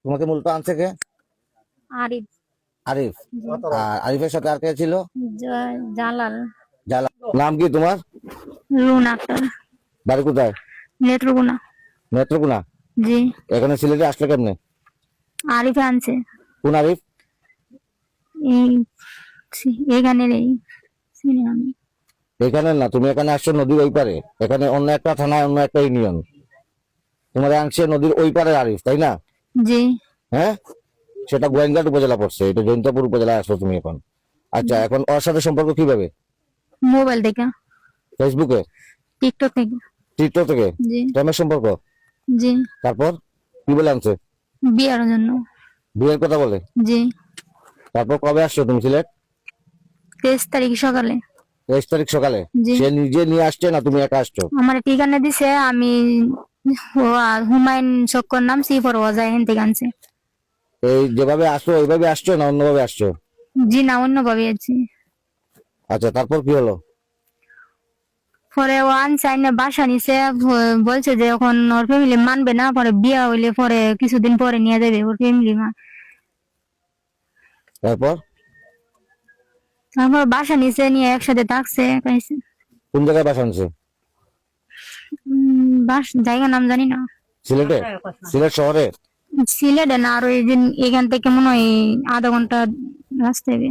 তোমাকে মূলত আনছে কে? আরিফ। আরিফ। জি। আর আরিফের সাথে আর কে ছিল? জালাল। জালাল। নাম কি তোমার? রুনা আক্তার। বাড়ি কোথায়? নেত্রকোনা। নেত্রকোনা। জি। এখানে সিলেটে আসলে কেমনে? আরিফ আনছে। কোন আরিফ? এখানে নেই, চিনি আমি। এখানে না, তুমি এখানে আসছো নদীর ওই পারে, এখানে অন্য একটা থানায় অন্য একটা ইউনিয়ন। তোমার আনছে নদীর ওই পারে আরিফ, তাই না? জি। হ্যাঁ, সেটা গোয়েন্দাট উপজেলা পড়ছে, এটা জৈন্তাপুর উপজেলায় আসছো তুমি এখন। আচ্ছা, এখন ওর সাথে সম্পর্ক কিভাবে? মোবাইল থেকে। ফেসবুকে? টিকটক থেকে। টিকটক থেকে? জি। প্রেমের সম্পর্ক? জি। তারপর কি বলে আনছে? বিয়ের জন্য। বিয়ের কথা বলে? জি। তারপর কবে আসছো তুমি সিলেট? 23 তারিখ সকালে। 23 তারিখ সকালে? জি। সে নিজে নিয়ে আসছে না তুমি একা আসছো? আমার ঠিকানা দিছে, আমি হুমায়ুন চক্কর নাম সিফর ওয়াজা এখান থেকে আনছে। এই যেভাবে আসছো ওইভাবে আসছো না অন্যভাবে আসছো? জি না, অন্য ভাবে আছি। আচ্ছা, তারপর কি হলো? পরে ও আনছে আইনা বাসা নিছে, বলছে যে এখন ওর ফ্যামিলি মানবে না, পরে বিয়া হইলে পরে কিছুদিন পরে নিয়ে যাবে ওর ফ্যামিলি মা। তারপর তারপর বাসা নিচে নিয়ে একসাথে থাকছে। কোন জায়গায় বাসা আনছে? বাস জায়গা নাম জানি না। সিলেটে? সিলেট শহরে? সিলেটে না, আর ওই দিন এখান থেকে মনে হয় আধা ঘন্টা রাস্তা হবে।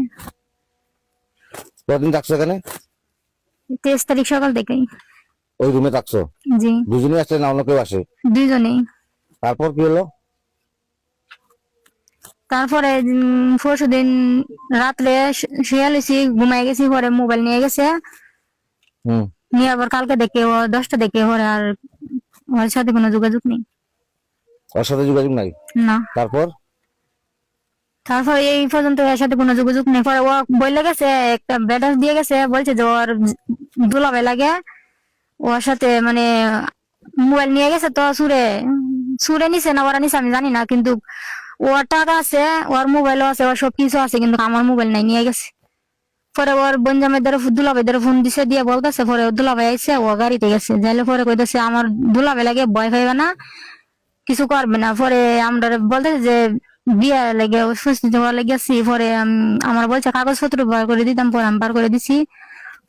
কতদিন থাকছো এখানে? 23 তারিখ সকাল থেকেই। ওই রুমে থাকছো? জি। দুজনে আসলে না অন্য কেউ আসে? দুইজনেই। তারপর কি হলো? তারপরে পরশু দিন রাত্রে শুয়ে গেছি, ঘুমাই গেছি, পরে মোবাইল নিয়ে গেছে। হুম। নিয়ে আবার কালকে দেখে ও 10টা দেখে পরে আর ওর সাথে কোনো যোগাযোগ নেই। ওর সাথে যোগাযোগ নাই? না। তারপর? তারপরে এই পর্যন্ত এর সাথে কোনো যোগাযোগ নেই। পরে ও বলে গেছে, একটা ব্যাটাস দিয়ে গেছে, বলছে যে ওর দুলাভাই লাগে, ওর সাথে মানে মোবাইল নিয়ে গেছে তো সুরে সুরে নিছে না ওরা নিছে আমি জানি না, কিন্তু ওর টাকা আছে, ওর মোবাইলও আছে, ওর সবকিছু আছে, কিন্তু আমার মোবাইল নাই, নিয়ে গেছে। পরে ওর বঞ্জামের দ্বারা দুলাভাই দ্বারা ফোন দিছে, দিয়ে বলতেছে, পরে ওর দুলাভাই আইসে, ও গাড়িতে গেছে, যাইলে পরে কইতেছে আমার দুলাভাই লাগে, ভয় পাইবে না, কিছু করবে না। পরে আমরা বলতেছে যে বিয়া লেগে সুস্থিত হওয়া লেগেছি। পরে আমার বলছে কাগজপত্র বার করে দিতাম, পরে আমি বার করে দিছি।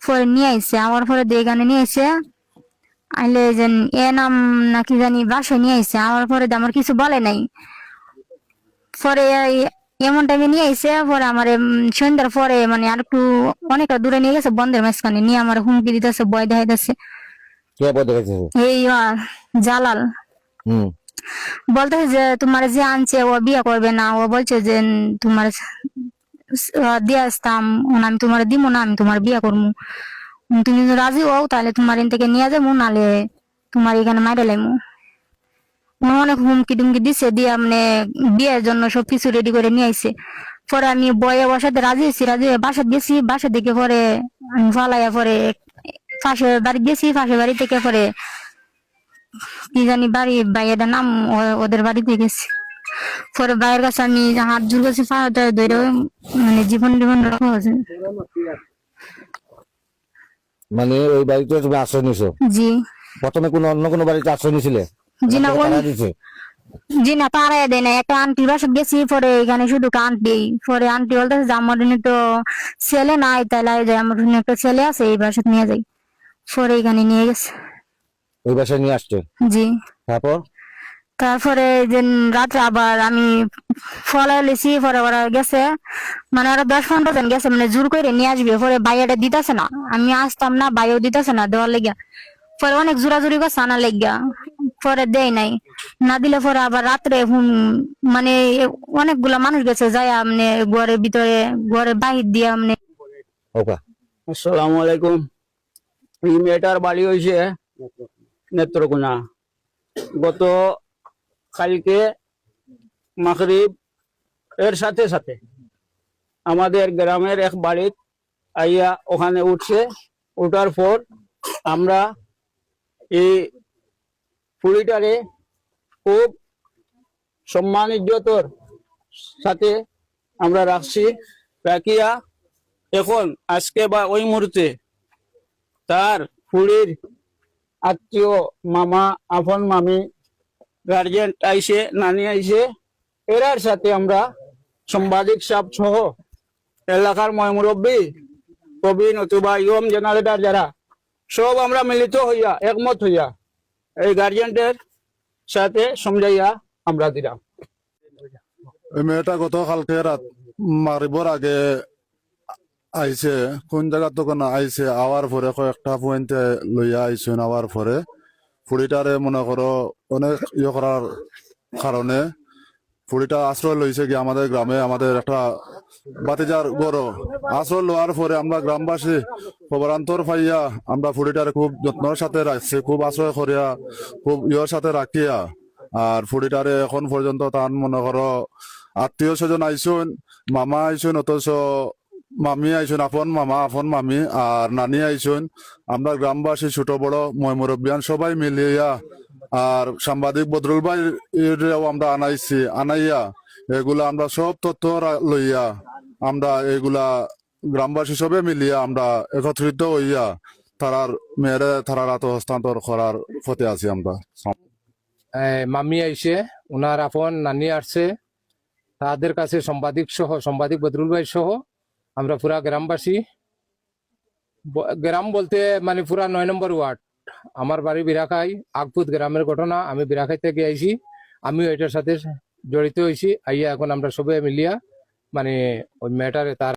পরে নিয়ে আইসে, আমার পরে দিয়ে এখানে নিয়ে আইসে, আইলে যে এ নাম নাকি জানি বাসায় নিয়ে আইসে, আমার পরে আমার কিছু বলে নাই। পরে এমন টাইমে নিয়ে আইসে, পরে আমার সন্ধ্যার পরে মানে আর একটু অনেকটা দূরে নিয়ে গেছে, বন্ধের মাঝখানে নিয়ে আমার হুমকি দিতেছে, ভয় দেখাইতেছে। কে বলে দেখেছে? এই জালাল। হুম। বলতেছে যে তোমার যে আনছে ও বিয়ে করবে না, ও বলছে যে তোমার দিয়ে আসতাম, আমি তোমার দিব না, আমি তোমার বিয়ে করবো, তুমি যদি রাজি হও তাহলে তোমার এখান থেকে নিয়ে যাবো, নালে তোমার এখানে মাইরে লাইমু। অনেক হুমকি টুমকি দিছে, দিয়ে মানে বিয়ের জন্য সবকিছু রেডি করে নিয়ে আইছে। পরে আমি বয়ে বসাতে রাজি হয়েছি, রাজি হয়ে বাসা গেছি, বাসা থেকে পরে আমি ফালাইয়া পরে পাশের বাড়ি গেছি, পাশের বাড়ি থেকে পরে কি জানি বাড়ি বাইয়ের নাম, ওদের বাড়িতে গেছি। পরে বাইরের কাছে আমি হাত জোর করছি, পাহাড়টা ধরে মানে জীবন জীবন রাখা হয়েছে। মানে ওই বাড়িতে তুমি আশ্রয় নিছো? জি। প্রথমে কোনো অন্য কোনো বাড়িতে আশ্রয় নিছিলে? জি না, তারা দিছে? জি না, পাড়ায় দেয় না, একটা আন্টির বাসা গেছি, পরে এখানে শুধু আন্টি, পরে আন্টি বলতেছে যে আমার তো ছেলে নাই, তাহলে যে আমার একটা ছেলে আছে, এই বাসা নিয়ে যাই। পরে এখানে নিয়ে গেছে। ওই বাসায় নিয়ে আসছে? জি। তারপর? তারপরে যে রাত্রে আবার আমি ফলে লেছি, পরে ওরা গেছে, মানে ওরা 10-15 জন গেছে, মানে জোর করে নিয়ে আসবে, পরে বাইরে দিতেছে না, আমি আসতাম না, বাইরেও দিতেছে না দেওয়ার লেগা। পরে অনেক জোরাজুরি করছে আনা লেগা, পরে দেয় নাই, না দিলে পরে আবার রাত্রে মানে অনেকগুলা মানুষ গেছে যায়, মানে ঘরের ভিতরে ঘরের বাহির দিয়ে মানে। ওকা। আসসালামু আলাইকুম। এই মেয়েটার বাড়ি হয়েছে নেত্রকোনা। গত কালকে মাগরিব এর সাথে সাথে আমাদের গ্রামের এক বাড়ির আইয়া ওখানে উঠছে। ওঠার পর আমরা এই পুলিটারে খুব সম্মান ইজ্জতর সাথে আমরা রাখছি, রাখিয়া এখন আজকে বা ওই মুহূর্তে তার ফুড়ির আত্মীয়, মামা, আপন মামি, গার্জেন আইসে, নানি আইসে, এরার সাথে আমরা সাংবাদিক সাহেব সহ এলাকার মুরব্বী প্রবীণ অথবা ইয়ম জেনারেটর যারা সব আমরা মিলিত হইয়া একমত হইয়া এই গার্জিয়ানদের সাথে সমঝাইয়া আমরা দিলাম। এই মেয়েটা গতকালকে রাত মারিবর আগে আইছে, কোন জায়গা তখন আইছে, আওয়ার পরে কয়েকটা পয়েন্টে লইয়া আইছেন। আওয়ার পরে ফুড়িটারে মনে করো অনেক ইয়ে করার কারণে ফুড়িটা আশ্রয় লইছে কি আমাদের গ্রামে, আমাদের একটা বাতিজার গড় আশ্রয় লওয়ার পরে আমরা গ্রামবাসী খবরান্তর পাইয়া আমরা ফুড়িটারে খুব যত্নের সাথে রাখছি, খুব আশ্রয় করিয়া খুব ইয়ের সাথে রাখিয়া। আর ফুড়িটারে এখন পর্যন্ত তার মনে করো আত্মীয় স্বজন আইসুন, মামা আইসুন, অথচ মামি আইসুন, আপন মামা আপন মামি আর নানি আইসুন। আমরা গ্রামবাসী ছোট বড় মুরব্বিয়ান সবাই মিলিয়া আর সাংবাদিক বদরুল ভাই আমরা আনাইয়া এগুলা আমরা সব তথ্য লইয়া আমরা এগুলা গ্রামবাসী সবে মিলিয়া আমরা একত্রিত হইয়া তারার মেয়েরে তারার হাতে হস্তান্তর করার পথে আছি আমরা। মামি আইসে, ওনার আপন নানি আসছে, তাদের কাছে সাংবাদিক বদরুল ভাই সহ আমরা পুরা গ্রামবাসী, গ্রাম বলতে মানে পুরা 9 নম্বর ওয়ার্ড। আমার বাড়ি বিরাখাই, আগপুত গ্রামের ঘটনা। আমি বিরাখাই থেকে আইছি, আমিও এটার সাথে জড়িত হয়েছি। আইয়া এখন আমরা সবাই মিলিয়া মানে ওই ম্যাটারে তার